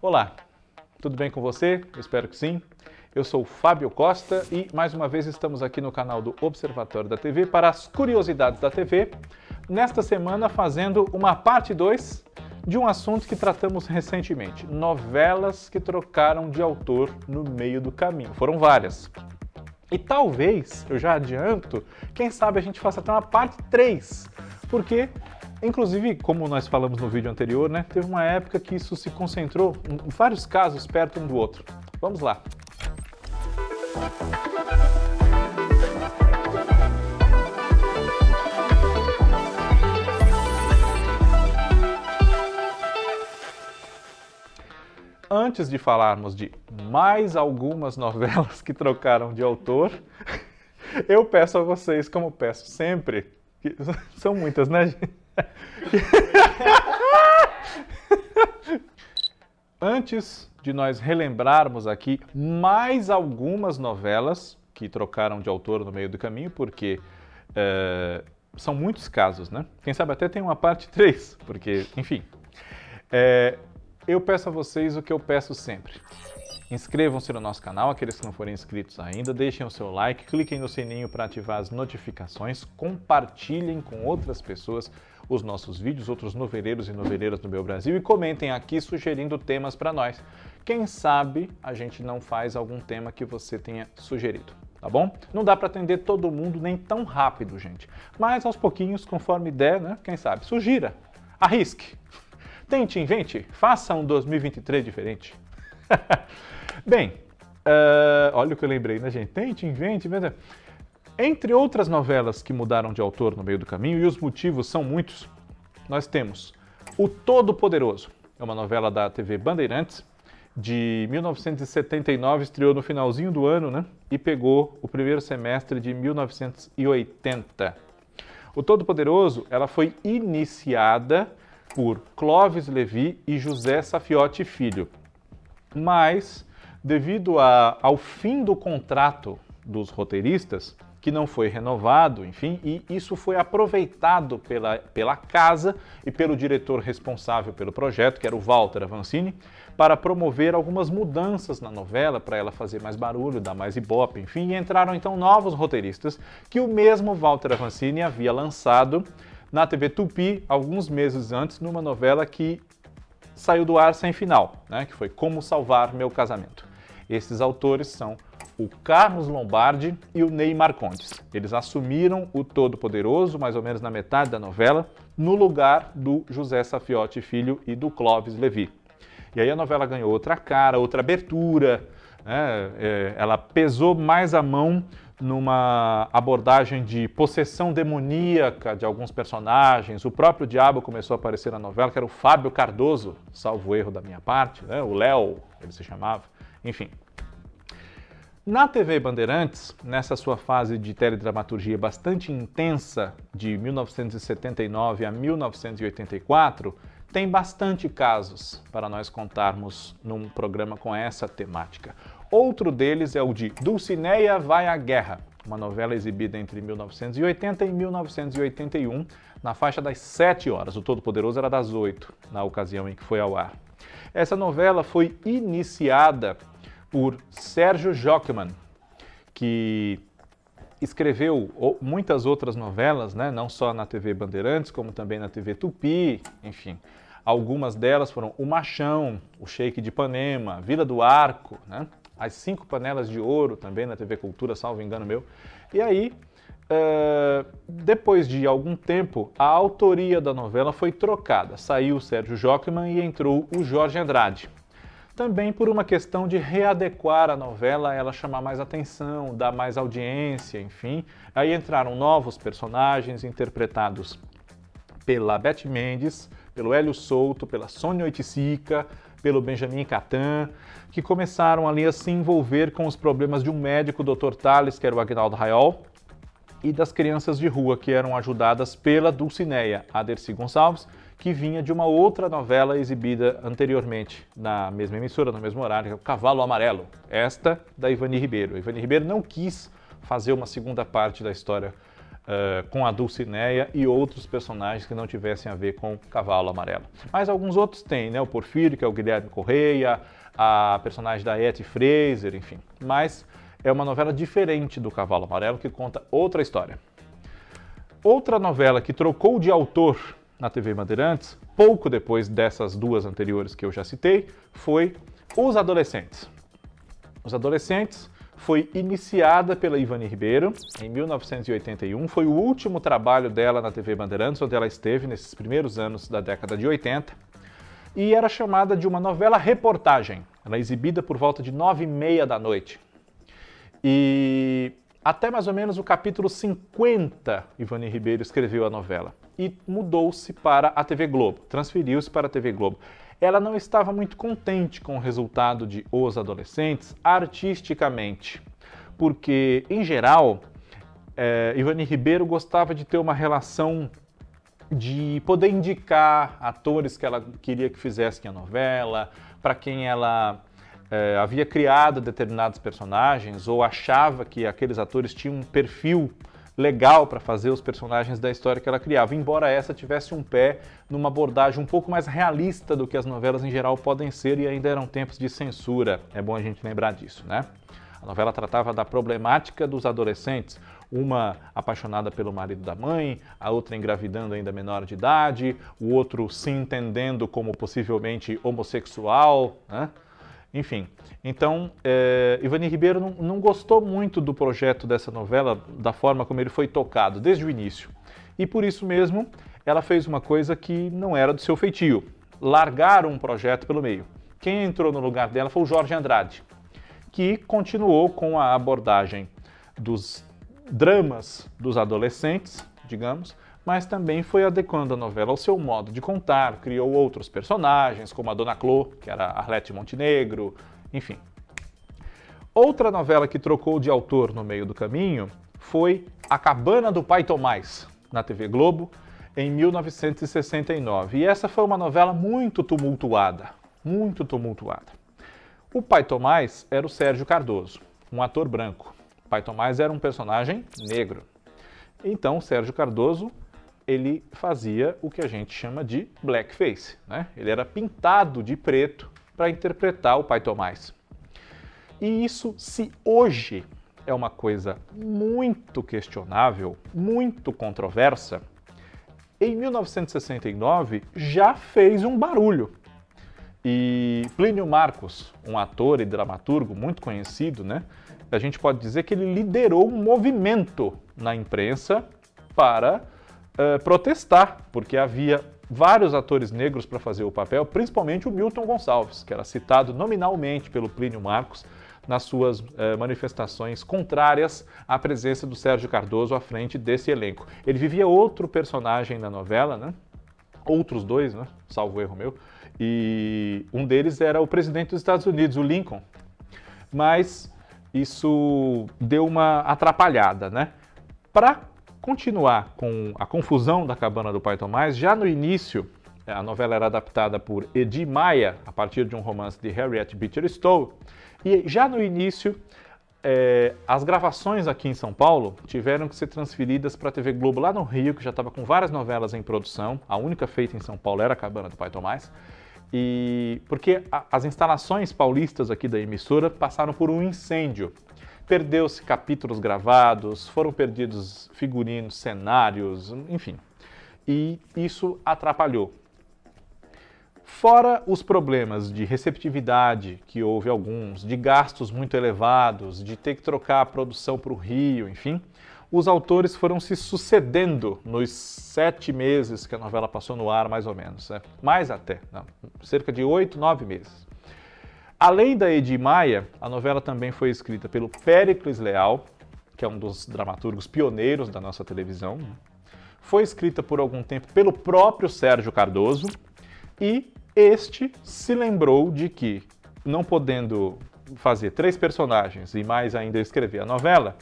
Olá, tudo bem com você? Eu espero que sim. Eu sou o Fábio Costa e mais uma vez estamos aqui no canal do Observatório da TV para as curiosidades da TV, nesta semana fazendo uma parte 2 de um assunto que tratamos recentemente, novelas que trocaram de autor no meio do caminho. Foram várias. E talvez, eu já adianto, quem sabe a gente faça até uma parte 3, porque, inclusive, como nós falamos no vídeo anterior, né, teve uma época que isso se concentrou em vários casos perto um do outro. Vamos lá. Antes de falarmos de mais algumas novelas que trocaram de autor, eu peço a vocês, como peço sempre, que são muitas, né, gente? Antes de nós relembrarmos aqui mais algumas novelas que trocaram de autor no meio do caminho, porque são muitos casos, né? Quem sabe até tem uma parte 3, porque, enfim. Eu peço a vocês o que eu peço sempre. Inscrevam-se no nosso canal, aqueles que não forem inscritos ainda, deixem o seu like, cliquem no sininho para ativar as notificações, compartilhem com outras pessoas os nossos vídeos, outros noveleiros e noveleiras do meu Brasil e comentem aqui sugerindo temas para nós. Quem sabe a gente não faz algum tema que você tenha sugerido, tá bom? Não dá para atender todo mundo nem tão rápido, gente, mas aos pouquinhos, conforme der, né? Quem sabe? Sugira, arrisque. Tente, invente, faça um 2023 diferente. Bem, olha o que eu lembrei, né, gente? Tente, invente, invente. Entre outras novelas que mudaram de autor no meio do caminho, e os motivos são muitos, nós temos O Todo-Poderoso. É uma novela da TV Bandeirantes, de 1979, estreou no finalzinho do ano, né? E pegou o primeiro semestre de 1980. O Todo-Poderoso, ela foi iniciada por Clóvis Levi e José Safiotti Filho. Mas, devido ao fim do contrato dos roteiristas, que não foi renovado, enfim, e isso foi aproveitado pela casa e pelo diretor responsável pelo projeto, que era o Walter Avancini, para promover algumas mudanças na novela, para ela fazer mais barulho, dar mais ibope, enfim, e entraram então novos roteiristas que o mesmo Walter Avancini havia lançado na TV Tupi, alguns meses antes, numa novela que saiu do ar sem final, né? Que foi Como Salvar Meu Casamento. Esses autores são o Carlos Lombardi e o Ney Marcondes. Eles assumiram o Todo-Poderoso, mais ou menos na metade da novela, no lugar do José Safiotti Filho e do Clóvis Levi. E aí a novela ganhou outra cara, outra abertura, né? Ela pesou mais a mão numa abordagem de possessão demoníaca de alguns personagens. O próprio diabo começou a aparecer na novela, que era o Fábio Cardoso, salvo erro da minha parte, né? O Léo, ele se chamava, enfim. Na TV Bandeirantes, nessa sua fase de teledramaturgia bastante intensa, de 1979 a 1984, tem bastante casos para nós contarmos num programa com essa temática. Outro deles é o de Dulcineia Vai à Guerra, uma novela exibida entre 1980 e 1981, na faixa das 7 horas. O Todo-Poderoso era das 8, na ocasião em que foi ao ar. Essa novela foi iniciada por Sérgio Jockman, que escreveu muitas outras novelas, né? Não só na TV Bandeirantes, como também na TV Tupi, enfim. Algumas delas foram O Machão, O Sheik de Ipanema, Vila do Arco, né? As 5 Panelas de Ouro, também na TV Cultura, salvo engano meu. E aí, depois de algum tempo, a autoria da novela foi trocada. Saiu o Sérgio Jockman e entrou o Jorge Andrade. Também por uma questão de readequar a novela, ela chamar mais atenção, dar mais audiência, enfim. Aí entraram novos personagens interpretados pela Beth Mendes, pelo Hélio Souto, pela Sônia Oiticica, pelo Benjamin Catan, que começaram ali a se envolver com os problemas de um médico, o Dr. Tales, que era o Agnaldo Raiol, e das crianças de rua, que eram ajudadas pela Dulcineia, a Dercy Gonçalves, que vinha de uma outra novela exibida anteriormente na mesma emissora, no mesmo horário, que é o Cavalo Amarelo, esta da Ivani Ribeiro. A Ivani Ribeiro não quis fazer uma segunda parte da história com a Dulcineia e outros personagens que não tivessem a ver com Cavalo Amarelo. Mas alguns outros têm, né? O Porfírio, que é o Guilherme Correia, a personagem da Etty Fraser, enfim. Mas é uma novela diferente do Cavalo Amarelo, que conta outra história. Outra novela que trocou de autor na TV Bandeirantes, pouco depois dessas duas anteriores que eu já citei, foi Os Adolescentes. Os Adolescentes foi iniciada pela Ivani Ribeiro em 1981, foi o último trabalho dela na TV Bandeirantes, onde ela esteve nesses primeiros anos da década de 80, e era chamada de uma novela-reportagem. Ela é exibida por volta de 9h30 da noite. E até mais ou menos o capítulo 50, Ivani Ribeiro escreveu a novela e mudou-se para a TV Globo, transferiu-se para a TV Globo. Ela não estava muito contente com o resultado de Os Adolescentes artisticamente, porque, em geral, Ivani Ribeiro gostava de ter uma relação de poder indicar atores que ela queria que fizessem a novela, para quem ela havia criado determinados personagens ou achava que aqueles atores tinham um perfil legal para fazer os personagens da história que ela criava, embora essa tivesse um pé numa abordagem um pouco mais realista do que as novelas em geral podem ser, e ainda eram tempos de censura, é bom a gente lembrar disso, né? A novela tratava da problemática dos adolescentes, uma apaixonada pelo marido da mãe, a outra engravidando ainda menor de idade, o outro se entendendo como possivelmente homossexual, né? Enfim, então, Ivani Ribeiro não gostou muito do projeto dessa novela, da forma como ele foi tocado desde o início. E por isso mesmo, ela fez uma coisa que não era do seu feitio, largar um projeto pelo meio. Quem entrou no lugar dela foi o Jorge Andrade, que continuou com a abordagem dos dramas dos adolescentes, digamos, mas também foi adequando a novela ao seu modo de contar, criou outros personagens, como a Dona Clô, que era Arlete Montenegro, enfim. Outra novela que trocou de autor no meio do caminho foi A Cabana do Pai Tomás, na TV Globo, em 1969. E essa foi uma novela muito tumultuada, muito tumultuada. O Pai Tomás era o Sérgio Cardoso, um ator branco. O Pai Tomás era um personagem negro. Então, o Sérgio Cardoso, ele fazia o que a gente chama de blackface, né? Ele era pintado de preto para interpretar o Pai Tomás. E isso, se hoje é uma coisa muito questionável, muito controversa, em 1969 já fez um barulho. E Plínio Marcos, um ator e dramaturgo muito conhecido, né? A gente pode dizer que ele liderou um movimento na imprensa para protestar, porque havia vários atores negros para fazer o papel, principalmente o Milton Gonçalves, que era citado nominalmente pelo Plínio Marcos nas suas manifestações contrárias à presença do Sérgio Cardoso à frente desse elenco. Ele vivia outro personagem na novela, né? Outros dois, né? Salvo erro meu, e um deles era o presidente dos Estados Unidos, o Lincoln. Mas isso deu uma atrapalhada, né? Para continuar com a confusão da Cabana do Pai Tomás, já no início, a novela era adaptada por Edi Maia, a partir de um romance de Harriet Beecher Stowe, e já no início, as gravações aqui em São Paulo tiveram que ser transferidas para a TV Globo lá no Rio, que já estava com várias novelas em produção, a única feita em São Paulo era a Cabana do Pai Tomás, e porque as instalações paulistas aqui da emissora passaram por um incêndio. Perdeu-se capítulos gravados, foram perdidos figurinos, cenários, enfim. E isso atrapalhou. Fora os problemas de receptividade, que houve alguns, de gastos muito elevados, de ter que trocar a produção para o Rio, enfim, os autores foram se sucedendo nos 7 meses que a novela passou no ar, mais ou menos. Né? Mais até, não, cerca de 8, 9 meses. Além da Edi Maia, a novela também foi escrita pelo Péricles Leal, que é um dos dramaturgos pioneiros da nossa televisão. Foi escrita por algum tempo pelo próprio Sérgio Cardoso e este se lembrou de que, não podendo fazer 3 personagens e mais ainda escrever a novela,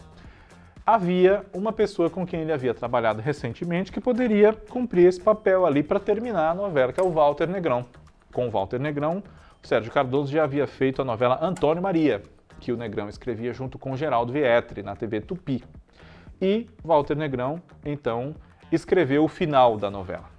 havia uma pessoa com quem ele havia trabalhado recentemente que poderia cumprir esse papel ali para terminar a novela, que é o Walter Negrão. Com o Walter Negrão, Sérgio Cardoso já havia feito a novela Antônio Maria, que o Negrão escrevia junto com Geraldo Vietri, na TV Tupi. E Walter Negrão, então, escreveu o final da novela.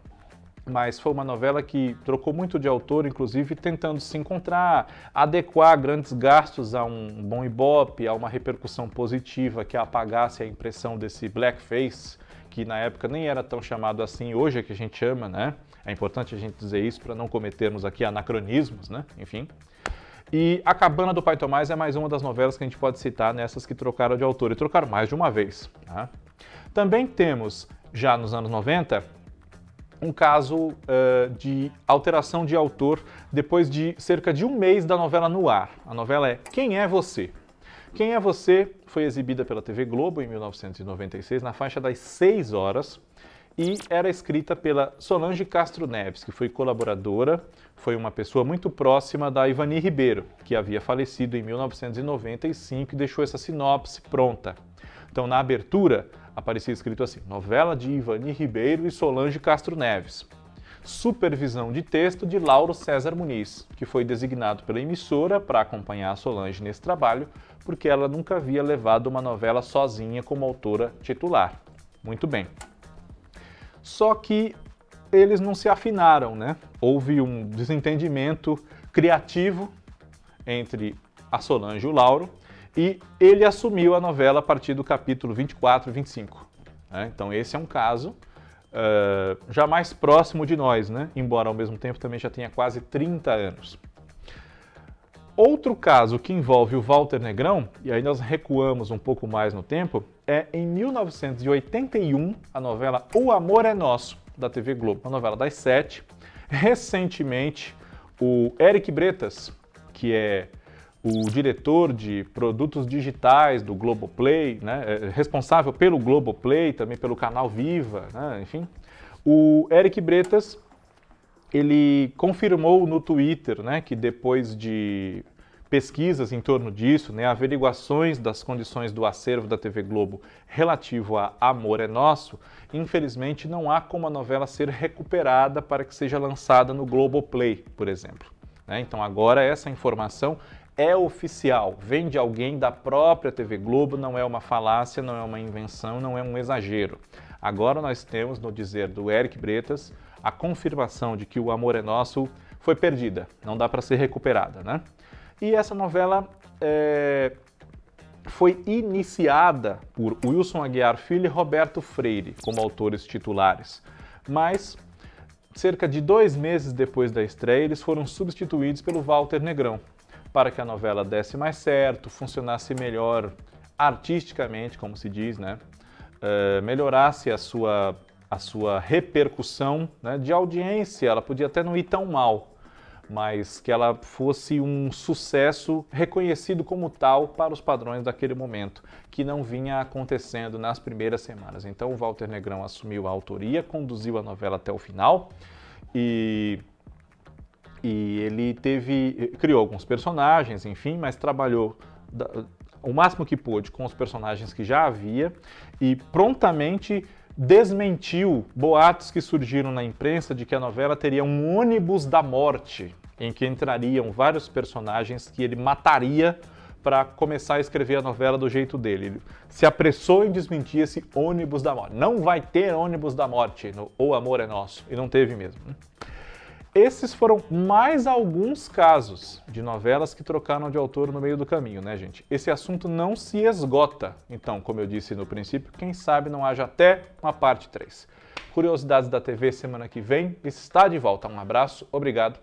Mas foi uma novela que trocou muito de autor, inclusive tentando se encontrar, adequar grandes gastos a um bom ibope, a uma repercussão positiva que apagasse a impressão desse blackface, que na época nem era tão chamado assim, hoje é que a gente chama, né? É importante a gente dizer isso para não cometermos aqui anacronismos, né? Enfim. E A Cabana do Pai Tomás é mais uma das novelas que a gente pode citar nessas que trocaram de autor, e trocaram mais de uma vez. Tá? Também temos, já nos anos 90, um caso de alteração de autor depois de cerca de um mês da novela no ar. A novela é Quem é Você? Quem é Você foi exibida pela TV Globo em 1996, na faixa das 6 horas, e era escrita pela Solange Castro Neves, que foi colaboradora, foi uma pessoa muito próxima da Ivani Ribeiro, que havia falecido em 1995 e deixou essa sinopse pronta. Então, na abertura, aparecia escrito assim, novela de Ivani Ribeiro e Solange Castro Neves. Supervisão de texto de Lauro César Muniz, que foi designado pela emissora para acompanhar a Solange nesse trabalho, porque ela nunca havia levado uma novela sozinha como autora titular. Muito bem. Só que eles não se afinaram, né? Houve um desentendimento criativo entre a Solange e o Lauro, e ele assumiu a novela a partir do capítulo 24 e 25. Né? Então esse é um caso já mais próximo de nós, né? Embora ao mesmo tempo também já tenha quase 30 anos. Outro caso que envolve o Walter Negrão, e aí nós recuamos um pouco mais no tempo, é em 1981, a novela O Amor é Nosso, da TV Globo, uma novela das 7. Recentemente, o Eric Bretas, que é o diretor de produtos digitais do Globoplay, né, responsável pelo Globoplay, também pelo canal Viva, né, enfim, o Eric Bretas, ele confirmou no Twitter, né, que depois de pesquisas em torno disso, né, averiguações das condições do acervo da TV Globo relativo a Amor é Nosso, infelizmente não há como a novela ser recuperada para que seja lançada no Globoplay, por exemplo. Né? Então agora essa informação é oficial, vem de alguém da própria TV Globo, não é uma falácia, não é uma invenção, não é um exagero. Agora nós temos, no dizer do Eric Bretas, a confirmação de que O Amor é Nosso foi perdida, não dá para ser recuperada, né? E essa novela foi iniciada por Wilson Aguiar Filho e Roberto Freire como autores titulares, mas cerca de 2 meses depois da estreia eles foram substituídos pelo Walter Negrão, para que a novela desse mais certo, funcionasse melhor artisticamente, como se diz, né? Melhorasse a sua repercussão, né, de audiência, ela podia até não ir tão mal, mas que ela fosse um sucesso reconhecido como tal para os padrões daquele momento, que não vinha acontecendo nas primeiras semanas. Então o Walter Negrão assumiu a autoria, conduziu a novela até o final e ele criou alguns personagens, enfim, mas trabalhou o máximo que pôde com os personagens que já havia e prontamente desmentiu boatos que surgiram na imprensa de que a novela teria um ônibus da morte, em que entrariam vários personagens que ele mataria para começar a escrever a novela do jeito dele. Ele se apressou em desmentir esse ônibus da morte. Não vai ter ônibus da morte no O Amor é Nosso, e não teve mesmo. Esses foram mais alguns casos de novelas que trocaram de autor no meio do caminho, né, gente? Esse assunto não se esgota. Então, como eu disse no princípio, quem sabe não haja até uma parte 3. Curiosidades da TV semana que vem está de volta. Um abraço, obrigado